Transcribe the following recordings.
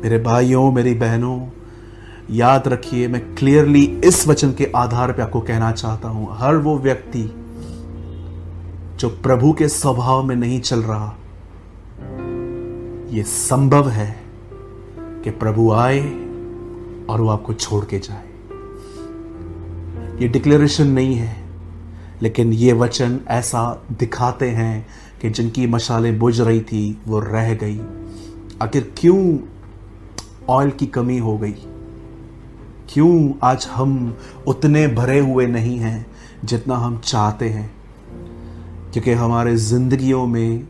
मेरे भाइयों, मेरी बहनों, याद रखिए, मैं क्लियरली इस वचन के आधार पर आपको कहना चाहता हूं, हर वो व्यक्ति जो प्रभु के स्वभाव में नहीं चल रहा, यह संभव है कि प्रभु आए और वो आपको छोड़ के जाए। ये डिक्लेरेशन नहीं है, लेकिन ये वचन ऐसा दिखाते हैं कि जिनकी मशालें बुझ रही थी वो रह गई। आखिर क्यों ऑयल की कमी हो गई? क्यों आज हम उतने भरे हुए नहीं हैं जितना हम चाहते हैं? क्योंकि हमारे जिंदगियों में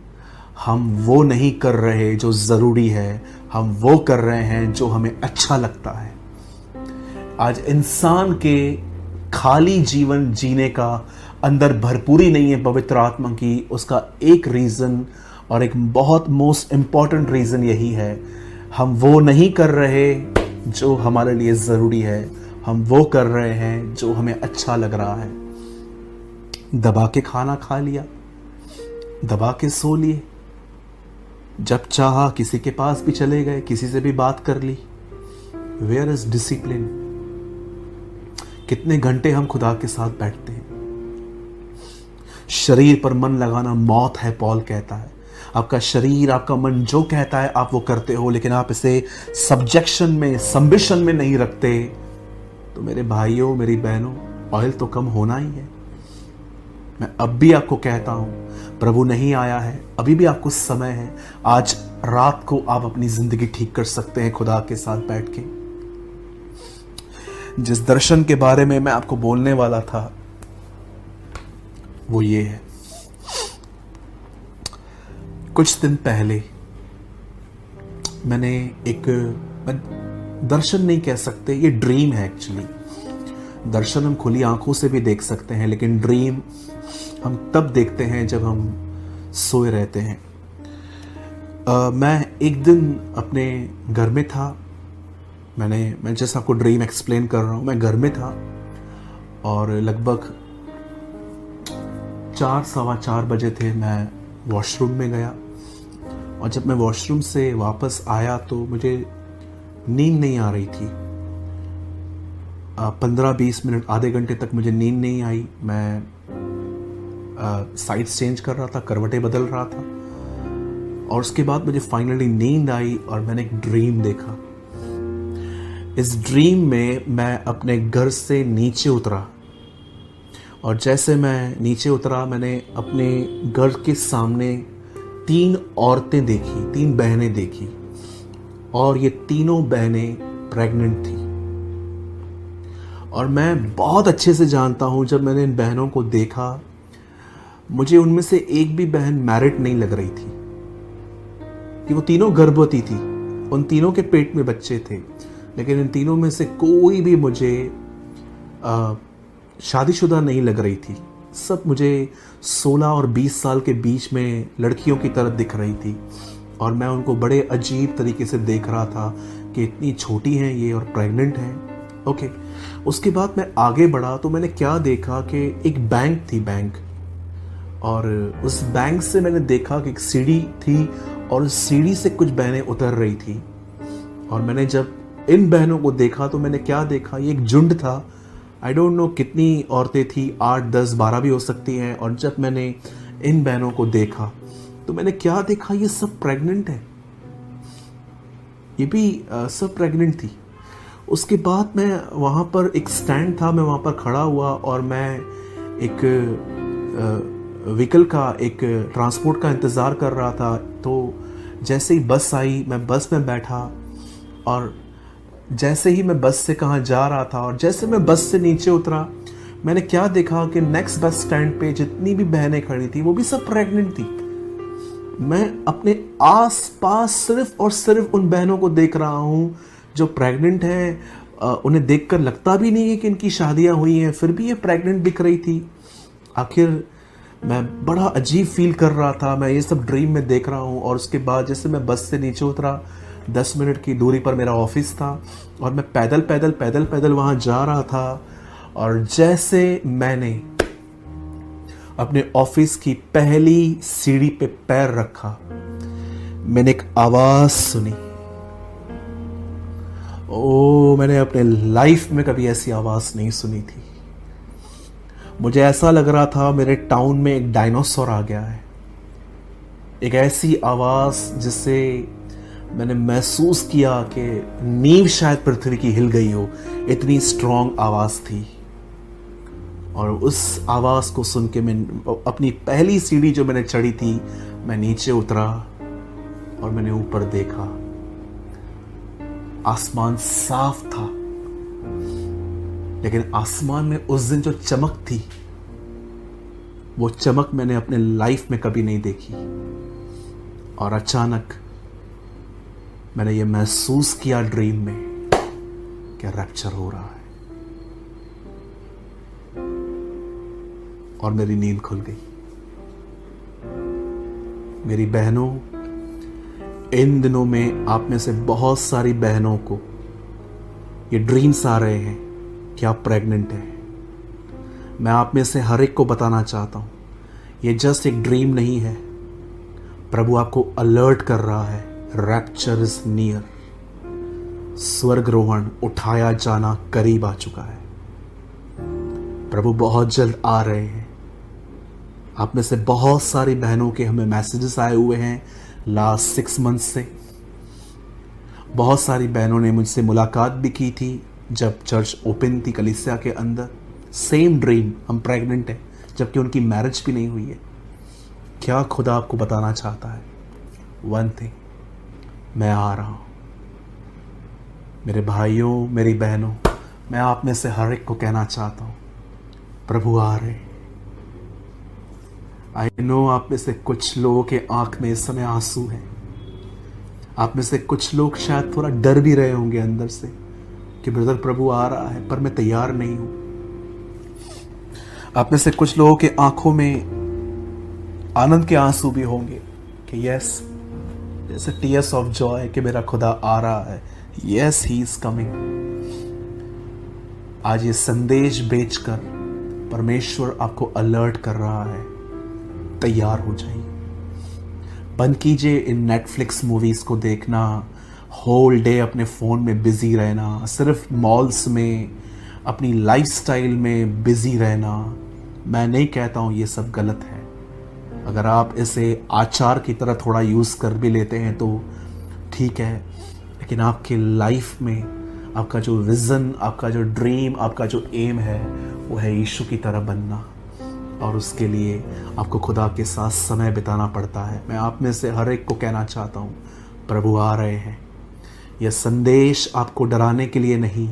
हम वो नहीं कर रहे जो ज़रूरी है, हम वो कर रहे हैं जो हमें अच्छा लगता है। आज इंसान के खाली जीवन जीने का अंदर भरपूरी नहीं है पवित्र आत्मा की। उसका एक रीज़न और एक बहुत मोस्ट इम्पॉर्टेंट रीज़न यही है, हम वो नहीं कर रहे जो हमारे लिए ज़रूरी है, हम वो कर रहे हैं जो हमें अच्छा लग रहा है। दबा के खाना खा लिया, दबा के सो लिए, जब चाहा किसी के पास भी चले गए, किसी से भी बात कर ली। Where is discipline? कितने घंटे हम खुदा के साथ बैठते हैं? शरीर पर मन लगाना मौत है, पॉल कहता है। आपका शरीर, आपका मन जो कहता है आप वो करते हो, लेकिन आप इसे सब्जेक्शन में, सबमिशन में नहीं रखते, तो मेरे भाइयों, मेरी बहनों, ऑयल तो कम होना ही है। मैं अब भी आपको कहता हूं, प्रभु नहीं आया है, अभी भी आपको समय है। आज रात को आप अपनी जिंदगी ठीक कर सकते हैं खुदा के साथ बैठ के। जिस दर्शन के बारे में मैं आपको बोलने वाला था वो ये है। कुछ दिन पहले मैंने एक दर्शन नहीं कह सकते, ये ड्रीम है एक्चुअली। दर्शन हम खुली आंखों से भी देख सकते हैं, लेकिन ड्रीम हम तब देखते हैं जब हम सोए रहते हैं। मैं एक दिन अपने घर में था, मैं जैसे आपको ड्रीम एक्सप्लेन कर रहा हूँ, मैं घर में था और लगभग 4, सवा 4 बजे थे। मैं वॉशरूम में गया और जब मैं वॉशरूम से वापस आया तो मुझे नींद नहीं आ रही थी। 15-20 मिनट, आधे घंटे तक मुझे नींद नहीं आई। मैं साइड्स चेंज कर रहा था, करवटें बदल रहा था और उसके बाद मुझे फाइनली नींद आई और मैंने एक ड्रीम देखा। इस ड्रीम में मैं अपने घर से नीचे उतरा और जैसे मैं नीचे उतरा, मैंने अपने घर के सामने 3 औरतें देखी, 3 बहनें देखी और ये तीनों बहनें प्रेग्नेंट थी। और मैं बहुत अच्छे से जानता हूँ, जब मैंने इन बहनों को देखा, मुझे उनमें से एक भी बहन मैरिड नहीं लग रही थी कि वो तीनों गर्भवती थी। उन तीनों के पेट में बच्चे थे, लेकिन इन तीनों में से कोई भी मुझे शादीशुदा नहीं लग रही थी। सब मुझे 16 और 20 साल के बीच में लड़कियों की तरह दिख रही थी और मैं उनको बड़े अजीब तरीके से देख रहा था कि इतनी छोटी हैं ये और प्रेग्नेंट हैं। ओके, उसके बाद मैं आगे बढ़ा तो मैंने क्या देखा कि एक बैंक थी, बैंक, और उस बैंक से मैंने देखा कि एक सीढ़ी थी और उस सीढ़ी से कुछ बहनें उतर रही थी। और मैंने जब इन बहनों को देखा तो मैंने क्या देखा, ये एक झुंड था। आई डोंट नो कितनी औरतें थी, 8, 10, 12 भी हो सकती हैं। और जब मैंने इन बहनों को देखा तो मैंने क्या देखा, ये सब प्रेग्नेंट है, ये भी सब प्रेग्नेंट थी। उसके बाद मैं वहाँ पर, एक स्टैंड था, मैं वहाँ पर खड़ा हुआ और मैं एक व्हीकल का, एक ट्रांसपोर्ट का इंतज़ार कर रहा था। तो जैसे ही बस आई, मैं बस में बैठा और जैसे ही मैं बस से कहाँ जा रहा था और जैसे मैं बस से नीचे उतरा, मैंने क्या देखा कि नेक्स्ट बस स्टैंड पे जितनी भी बहनें खड़ी थी वो भी सब प्रेग्नेंट थी। मैं अपने आस पास सिर्फ और सिर्फ उन बहनों को देख रहा हूँ जो प्रेग्नेंट हैं। उन्हें देखकर लगता भी नहीं है कि इनकी शादियाँ हुई हैं, फिर भी ये प्रेग्नेंट दिख रही थी। आखिर मैं बड़ा अजीब फील कर रहा था, मैं ये सब ड्रीम में देख रहा हूँ। और उसके बाद जैसे मैं बस से नीचे उतरा, 10 मिनट की दूरी पर मेरा ऑफिस था और मैं पैदल पैदल वहाँ जा रहा था। और जैसे मैंने अपने ऑफिस की पहली सीढ़ी पे पैर रखा, मैंने एक आवाज़ सुनी, ओ, मैंने अपने लाइफ में कभी ऐसी आवाज़ नहीं सुनी थी। मुझे ऐसा लग रहा था मेरे टाउन में एक डायनासोर आ गया है। एक ऐसी आवाज़ जिससे मैंने महसूस किया कि नींव शायद पृथ्वी की हिल गई हो, इतनी स्ट्रॉन्ग आवाज़ थी। और उस आवाज़ को सुन के मैं अपनी पहली सीढ़ी जो मैंने चढ़ी थी, मैं नीचे उतरा और मैंने ऊपर देखा। आसमान साफ था, लेकिन आसमान में उस दिन जो चमक थी, वो चमक मैंने अपने लाइफ में कभी नहीं देखी। और अचानक मैंने ये महसूस किया ड्रीम में कि रैप्चर हो रहा है, और मेरी नींद खुल गई। मेरी बहनों, इन दिनों में आप में से बहुत सारी बहनों को ये ड्रीम्स आ रहे हैं कि आप प्रेग्नेंट हैं। मैं आप में से हर एक को बताना चाहता हूं, ये जस्ट एक ड्रीम नहीं है। प्रभु आपको अलर्ट कर रहा है, रैप्चर इज नियर। स्वर्गरोहण, उठाया जाना करीब आ चुका है। प्रभु बहुत जल्द आ रहे हैं। आप में से बहुत सारी बहनों के हमें मैसेजेस आए हुए हैं लास्ट 6 मंथ से। बहुत सारी बहनों ने मुझसे मुलाकात भी की थी जब चर्च ओपन थी कलीसिया के अंदर। सेम ड्रीम, हम प्रेग्नेंट हैं, जबकि उनकी मैरिज भी नहीं हुई है। क्या खुदा आपको बताना चाहता है? वन थिंग, मैं आ रहा हूं। मेरे भाइयों, मेरी बहनों, मैं आप में से हर एक को कहना चाहता हूं, प्रभु आ रहे। आई नो आप में से कुछ लोगों के आंख में इस समय आंसू हैं। आप में से कुछ लोग शायद थोड़ा डर भी रहे होंगे अंदर से कि ब्रदर प्रभु आ रहा है, पर मैं तैयार नहीं हूं। आप में से कुछ लोगों के आंखों में आनंद के आंसू भी होंगे कि यस, जैसे टीयर्स ऑफ जॉय कि मेरा खुदा आ रहा है। Yes, he is coming. आज ये संदेश बेचकर परमेश्वर आपको अलर्ट कर रहा है, तैयार हो जाइए। बंद कीजिए इन नेटफ्लिक्स मूवीज को देखना, होल डे अपने फोन में बिजी रहना, सिर्फ मॉल्स में अपनी लाइफस्टाइल में बिजी रहना। मैं नहीं कहता हूं ये सब गलत है। अगर आप इसे आचार की तरह थोड़ा यूज कर भी लेते हैं तो ठीक है, लेकिन आपके लाइफ में आपका जो विजन, आपका जो ड्रीम, आपका जो एम है, वो है यीशु की तरह बनना। और उसके लिए आपको खुदा के साथ समय बिताना पड़ता है। मैं आप में से हर एक को कहना चाहता हूँ, प्रभु आ रहे हैं। यह संदेश आपको डराने के लिए नहीं,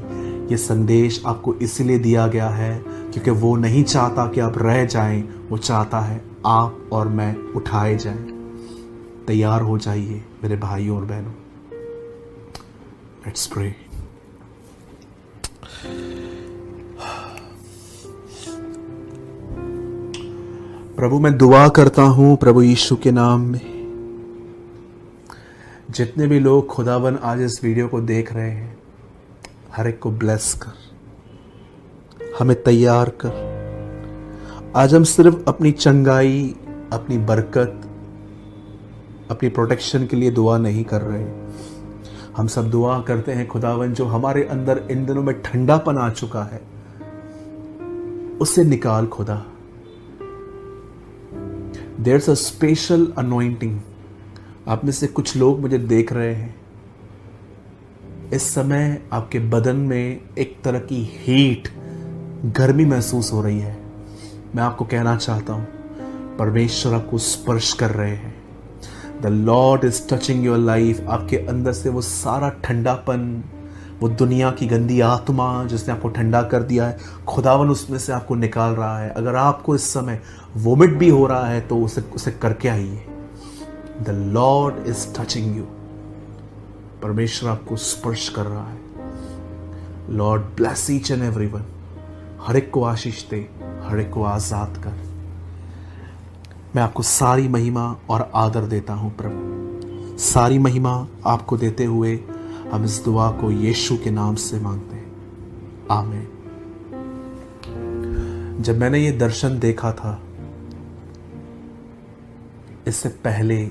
यह संदेश आपको इसलिए दिया गया है क्योंकि वो नहीं चाहता कि आप रह जाएं, वो चाहता है आप और मैं उठाए जाएं। तैयार हो जाइए मेरे भाइयों और बहनों। Let's pray. प्रभु, मैं दुआ करता हूं प्रभु यीशु के नाम में, जितने भी लोग खुदावन आज इस वीडियो को देख रहे हैं, हर एक को ब्लेस कर, हमें तैयार कर। आज हम सिर्फ अपनी चंगाई, अपनी बरकत, अपनी प्रोटेक्शन के लिए दुआ नहीं कर रहे। हम सब दुआ करते हैं खुदावन, जो हमारे अंदर इन दिनों में ठंडापन आ चुका है, उसे निकाल खुदा। There's a special anointing। आप में से कुछ लोग मुझे देख रहे हैं, इस समय आपके बदन में एक तरह की हीट, गर्मी महसूस हो रही है। मैं आपको कहना चाहता हूं, परमेश्वर आपको स्पर्श कर रहे हैं। The Lord is touching your life. आपके अंदर से वो सारा ठंडापन, वो दुनिया की गंदी आत्मा जिसने आपको ठंडा कर दिया है, खुदावन उसमें से आपको निकाल रहा है। अगर आपको इस समय वोमिट भी हो रहा है तो उसे करके आइए। The Lord is touching you. परमेश्वर आपको स्पर्श कर रहा है। Lord bless each and everyone. हर एक को आशीष दे, हर एक को आजाद कर। मैं आपको सारी महिमा और आदर देता हूं प्रभु। सारी महिमा आपको देते हुए हम इस दुआ को यीशु के नाम से मांगते हैं, आमीन। जब मैंने ये दर्शन देखा था, इससे पहले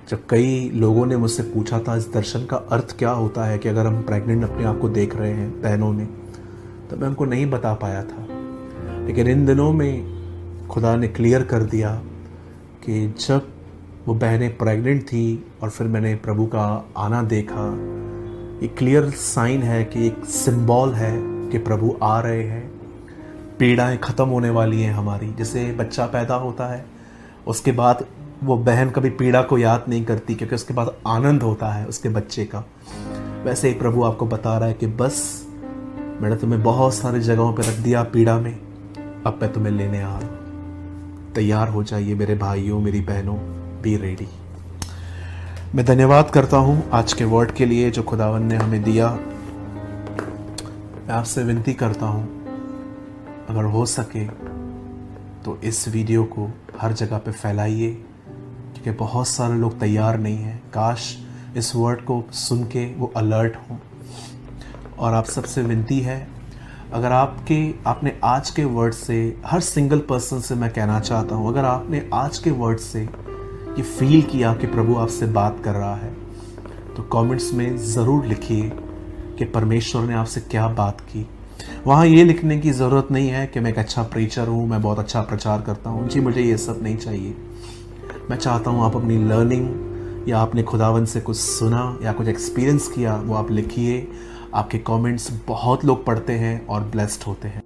जब कई लोगों ने मुझसे पूछा था इस दर्शन का अर्थ क्या होता है कि अगर हम प्रेग्नेंट अपने आप को देख रहे हैं बहनों ने, तो मैं उनको नहीं बता पाया था। लेकिन इन दिनों में खुदा ने क्लियर कर दिया कि जब वो बहनें प्रेग्नेंट थी और फिर मैंने प्रभु का आना देखा, एक क्लियर साइन है कि एक सिंबल है कि प्रभु आ रहे हैं। पीड़ाएं ख़त्म होने वाली हैं हमारी। जैसे बच्चा पैदा होता है, उसके बाद वो बहन कभी पीड़ा को याद नहीं करती क्योंकि उसके बाद आनंद होता है उसके बच्चे का। वैसे ही प्रभु आपको बता रहा है कि बस मैंने तुम्हें बहुत सारी जगहों पर रख दिया पीड़ा में, अब मैं तुम्हें लेने आ रहा हूँ। तैयार हो जाइए मेरे भाइयों, मेरी बहनों, बी रेडी। मैं धन्यवाद करता हूँ आज के वर्ड के लिए जो खुदावन ने हमें दिया। मैं आपसे विनती करता हूँ, अगर हो सके तो इस वीडियो को हर जगह पे फैलाइए, क्योंकि बहुत सारे लोग तैयार नहीं हैं। काश इस वर्ड को सुन के वो अलर्ट हों। और आप सबसे विनती है, अगर आपने आज के वर्ड से, हर सिंगल पर्सन से मैं कहना चाहता हूँ, अगर आपने आज के वर्ड से ये फील किया कि प्रभु आपसे बात कर रहा है, तो कमेंट्स में ज़रूर लिखिए कि परमेश्वर ने आपसे क्या बात की। वहाँ ये लिखने की ज़रूरत नहीं है कि मैं एक अच्छा प्रीचर हूँ, मैं बहुत अच्छा प्रचार करता हूँ। जी, मुझे ये सब नहीं चाहिए। मैं चाहता हूँ आप अपनी लर्निंग या आपने खुदावन से कुछ सुना या कुछ एक्सपीरियंस किया, वो आप लिखिए। आपके कमेंट्स बहुत लोग पढ़ते हैं और ब्लेस्ड होते हैं।